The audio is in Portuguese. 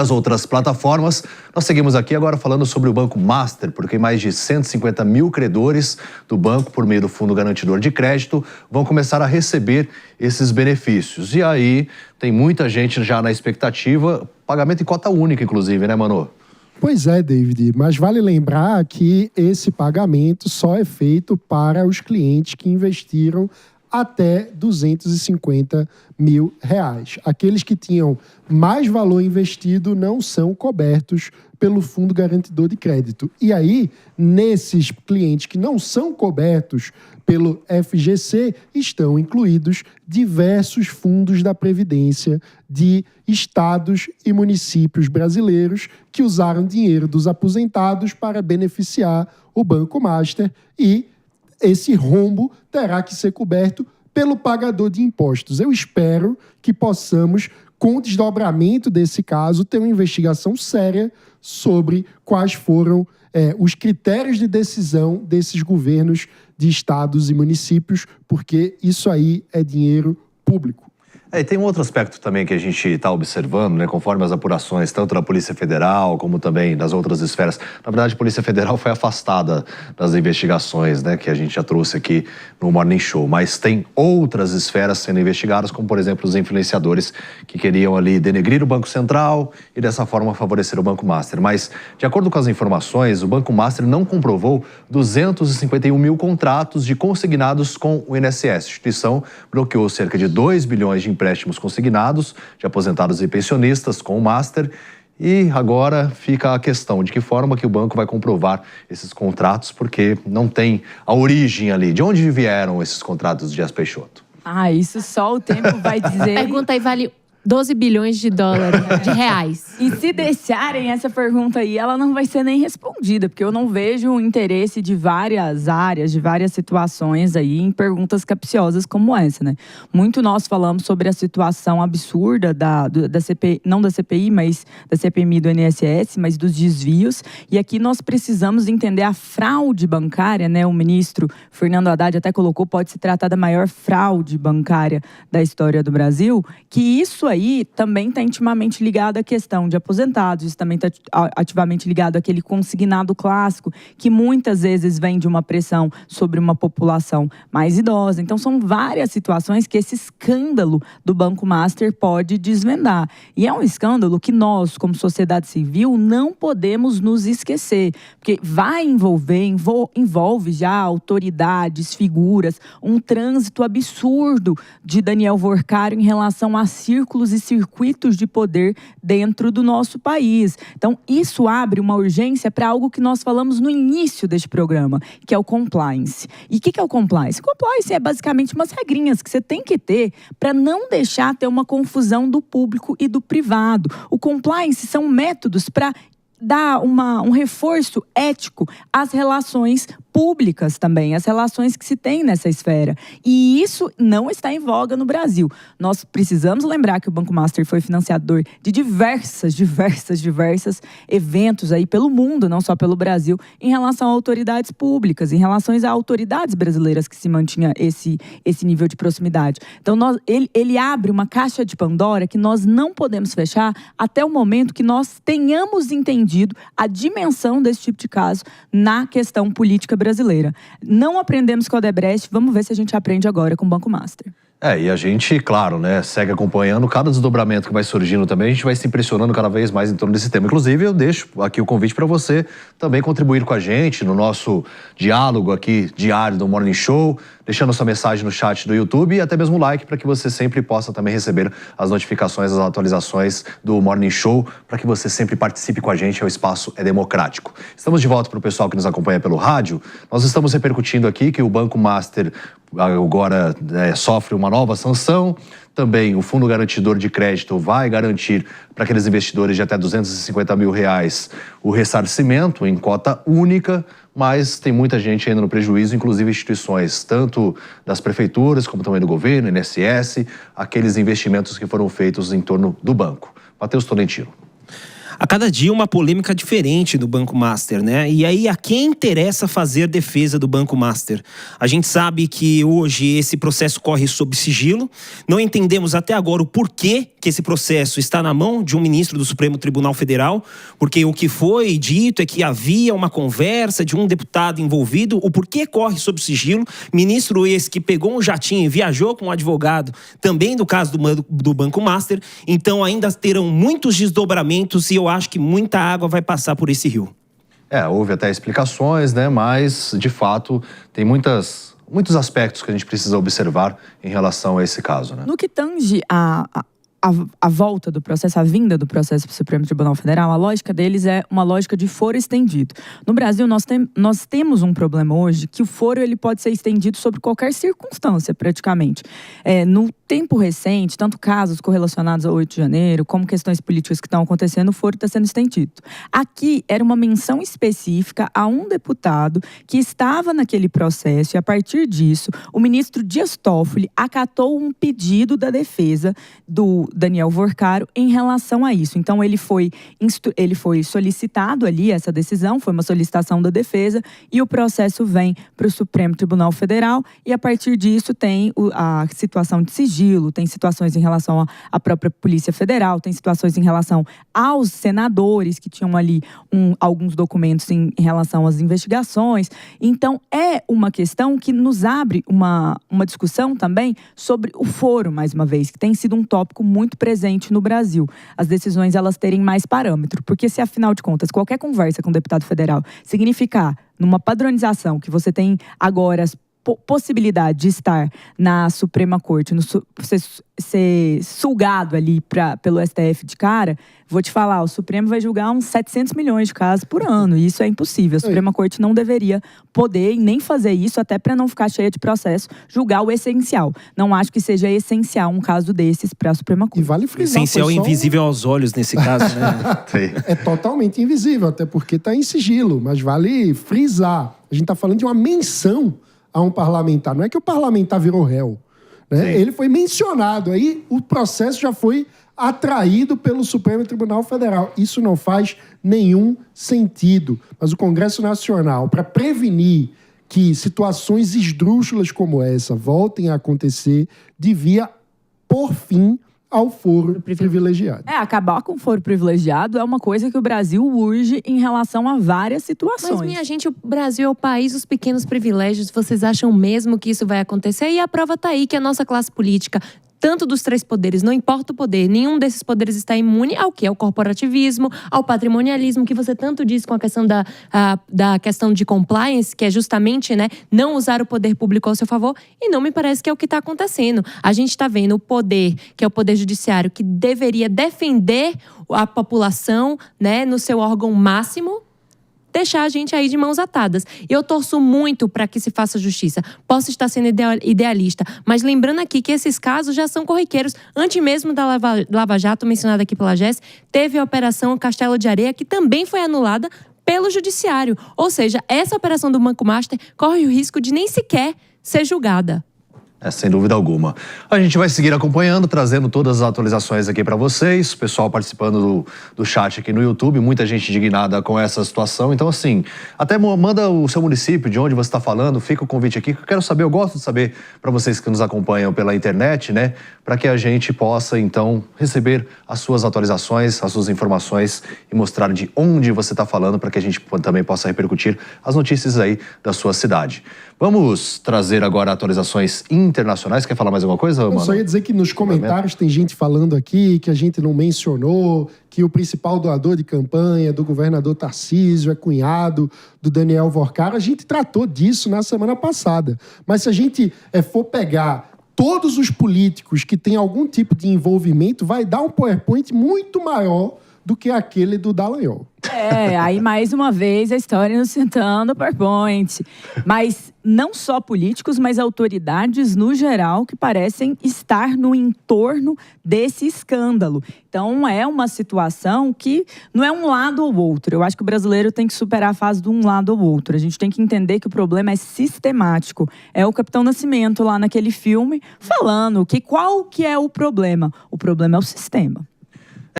As outras plataformas, nós seguimos aqui agora falando sobre o Banco Master, porque mais de 150 mil credores do banco, por meio do Fundo Garantidor de Crédito, vão começar a receber esses benefícios. E aí tem muita gente já na expectativa, pagamento em cota única, inclusive, né, Manu? Pois é, David, mas vale lembrar que esse pagamento só é feito para os clientes que investiram até R$250 mil. Aqueles que tinham mais valor investido não são cobertos pelo Fundo Garantidor de Crédito. E aí, nesses clientes que não são cobertos pelo FGC, estão incluídos diversos fundos da Previdência de estados e municípios brasileiros que usaram dinheiro dos aposentados para beneficiar o Banco Master, e esse rombo terá que ser coberto pelo pagador de impostos. Eu espero que possamos, com o desdobramento desse caso, ter uma investigação séria sobre quais foram os critérios de decisão desses governos de estados e municípios, porque isso aí é dinheiro público. E tem um outro aspecto também que a gente está observando, né, conforme as apurações, tanto da Polícia Federal como também das outras esferas. Na verdade, a Polícia Federal foi afastada das investigações, né, que a gente já trouxe aqui no Morning Show. Mas tem outras esferas sendo investigadas, como, por exemplo, os influenciadores que queriam ali denegrir o Banco Central e, dessa forma, favorecer o Banco Master. Mas, de acordo com as informações, o Banco Master não comprovou 251 mil contratos de consignados com o INSS. A instituição bloqueou cerca de 2 bilhões de empréstimos consignados de aposentados e pensionistas com o Master. E agora fica a questão de que forma que o banco vai comprovar esses contratos, porque não tem a origem ali. De onde vieram esses contratos de Dias Peixoto? Isso só o tempo vai dizer. Pergunta aí vale 12 bilhões de dólares, de reais. E se deixarem essa pergunta aí, ela não vai ser nem respondida, porque eu não vejo o interesse de várias áreas, de várias situações aí em perguntas capciosas como essa, né? Muito nós falamos sobre a situação absurda da CPI, não da CPI, mas da CPMI do INSS, mas dos desvios. E aqui nós precisamos entender a fraude bancária, né? O ministro Fernando Haddad até colocou, pode se tratar da maior fraude bancária da história do Brasil, que isso aí também está intimamente ligado à questão de aposentados, isso também está ativamente ligado àquele consignado clássico, que muitas vezes vem de uma pressão sobre uma população mais idosa. Então, são várias situações que esse escândalo do Banco Master pode desvendar. E é um escândalo que nós, como sociedade civil, não podemos nos esquecer, porque vai envolve já autoridades, figuras, um trânsito absurdo de Daniel Worcário em relação a círculos e circuitos de poder dentro do nosso país. Então, isso abre uma urgência para algo que nós falamos no início deste programa, que é o compliance. E o que é o compliance? Compliance é basicamente umas regrinhas que você tem que ter para não deixar ter uma confusão do público e do privado. O compliance são métodos para dar um reforço ético às relações públicas também, as relações que se tem nessa esfera. E isso não está em voga no Brasil. Nós precisamos lembrar que o Banco Master foi financiador de diversas eventos aí pelo mundo, não só pelo Brasil, em relação a autoridades públicas, em relação a autoridades brasileiras que se mantinha esse nível de proximidade. Então, ele abre uma caixa de Pandora que nós não podemos fechar até o momento que nós tenhamos entendido a dimensão desse tipo de caso na questão política brasileira. Não aprendemos com a Odebrecht, vamos ver se a gente aprende agora com o Banco Master. E a gente, claro, né, segue acompanhando cada desdobramento que vai surgindo também, a gente vai se impressionando cada vez mais em torno desse tema. Inclusive, eu deixo aqui o convite para você também contribuir com a gente no nosso diálogo aqui diário do Morning Show, deixando sua mensagem no chat do YouTube e até mesmo like para que você sempre possa também receber as notificações, as atualizações do Morning Show, para que você sempre participe com a gente, o espaço é democrático. Estamos de volta para o pessoal que nos acompanha pelo rádio. Nós estamos repercutindo aqui que o Banco Master agora sofre uma nova sanção. Também o Fundo Garantidor de Crédito vai garantir para aqueles investidores de até R$250 mil o ressarcimento em cota única, mas tem muita gente ainda no prejuízo, inclusive instituições, tanto das prefeituras como também do governo, INSS, aqueles investimentos que foram feitos em torno do banco. Matheus Tolentino. a cada dia uma polêmica diferente do Banco Master, né? E aí, a quem interessa fazer defesa do Banco Master? A gente sabe que hoje esse processo corre sob sigilo. Não entendemos até agora o porquê que esse processo está na mão de um ministro do Supremo Tribunal Federal, porque o que foi dito é que havia uma conversa de um deputado envolvido. O porquê corre sob sigilo? Ministro esse que pegou um jatinho e viajou com um advogado, também do caso do Banco Master. Então ainda terão muitos desdobramentos e eu acho que muita água vai passar por esse rio. Houve até explicações, né? Mas, de fato, tem muitos aspectos que a gente precisa observar em relação a esse caso, né? No que tange a volta do processo, a vinda do processo para o Supremo Tribunal Federal, a lógica deles é uma lógica de foro estendido. No Brasil, nós temos um problema hoje que o foro ele pode ser estendido sobre qualquer circunstância, praticamente. No tempo recente, tanto casos correlacionados ao 8 de janeiro, como questões políticas que estão acontecendo, o foro está sendo estendido. Aqui era uma menção específica a um deputado que estava naquele processo e, a partir disso, o ministro Dias Toffoli acatou um pedido da defesa do Daniel Vorcaro em relação a isso. Então, ele foi solicitado ali, essa decisão, foi uma solicitação da defesa, e o processo vem para o Supremo Tribunal Federal, e a partir disso tem a situação de sigilo, tem situações em relação à própria Polícia Federal, tem situações em relação aos senadores que tinham ali alguns documentos em relação às investigações. Então, é uma questão que nos abre uma discussão também sobre o foro, mais uma vez, que tem sido um tópico muito presente no Brasil. As decisões, elas terem mais parâmetro. Porque se, afinal de contas, qualquer conversa com o deputado federal significar, numa padronização, que você tem agora possibilidade de estar na Suprema Corte, ser sulgado ali pelo STF de cara, vou te falar, o Supremo vai julgar uns 700 milhões de casos por ano, e isso é impossível. A Suprema Corte não deveria poder e nem fazer isso, até para não ficar cheia de processo, julgar o essencial. Não acho que seja essencial um caso desses para a Suprema Corte. E vale frisar, essencial e invisível aos olhos nesse caso, né? É totalmente invisível, até porque está em sigilo, mas vale frisar. A gente está falando de uma menção a um parlamentar. Não é que o parlamentar virou réu, né? Ele foi mencionado, aí o processo já foi atraído pelo Supremo Tribunal Federal. Isso não faz nenhum sentido. Mas o Congresso Nacional, para prevenir que situações esdrúxulas como essa voltem a acontecer, devia, por fim, ao foro privilegiado. Acabar com o foro privilegiado é uma coisa que o Brasil urge em relação a várias situações. Mas, minha gente, o Brasil é o país dos pequenos privilégios. Vocês acham mesmo que isso vai acontecer? E a prova tá aí, que a nossa classe política, tanto dos três poderes, não importa o poder, nenhum desses poderes está imune ao que? Ao corporativismo, ao patrimonialismo, que você tanto diz com a questão da questão de compliance, que é justamente, né, não usar o poder público ao seu favor, e não me parece que é o que está acontecendo. A gente está vendo o poder, que é o poder judiciário, que deveria defender a população, né, no seu órgão máximo, deixar a gente aí de mãos atadas. Eu torço muito para que se faça justiça. Posso estar sendo idealista, mas lembrando aqui que esses casos já são corriqueiros. Antes mesmo da Lava Jato, mencionada aqui pela Jéssica, teve a Operação Castelo de Areia, que também foi anulada pelo Judiciário. Ou seja, essa operação do Banco Master corre o risco de nem sequer ser julgada. Sem dúvida alguma. A gente vai seguir acompanhando, trazendo todas as atualizações aqui para vocês. O pessoal participando do chat aqui no YouTube, muita gente indignada com essa situação. Então, assim, até manda o seu município, de onde você está falando, fica o convite aqui, que eu quero saber, eu gosto de saber para vocês que nos acompanham pela internet, né? Para que a gente possa, então, receber as suas atualizações, as suas informações e mostrar de onde você está falando, para que a gente também possa repercutir as notícias aí da sua cidade. Vamos trazer agora atualizações internacionais. Quer falar mais alguma coisa, mano? Eu só ia dizer que nos comentários tem gente falando aqui que a gente não mencionou, que o principal doador de campanha do governador Tarcísio é cunhado do Daniel Vorcaro. A gente tratou disso na semana passada. Mas se a gente for pegar todos os políticos que têm algum tipo de envolvimento, vai dar um PowerPoint muito maior do que aquele do Dallagnol. Aí mais uma vez a história nos sentando PowerPoint. Mas não só políticos, mas autoridades no geral que parecem estar no entorno desse escândalo. Então é uma situação que não é um lado ou outro. Eu acho que o brasileiro tem que superar a fase de um lado ou outro. A gente tem que entender que o problema é sistemático. É o Capitão Nascimento lá naquele filme falando que qual que é o problema? O problema é o sistema.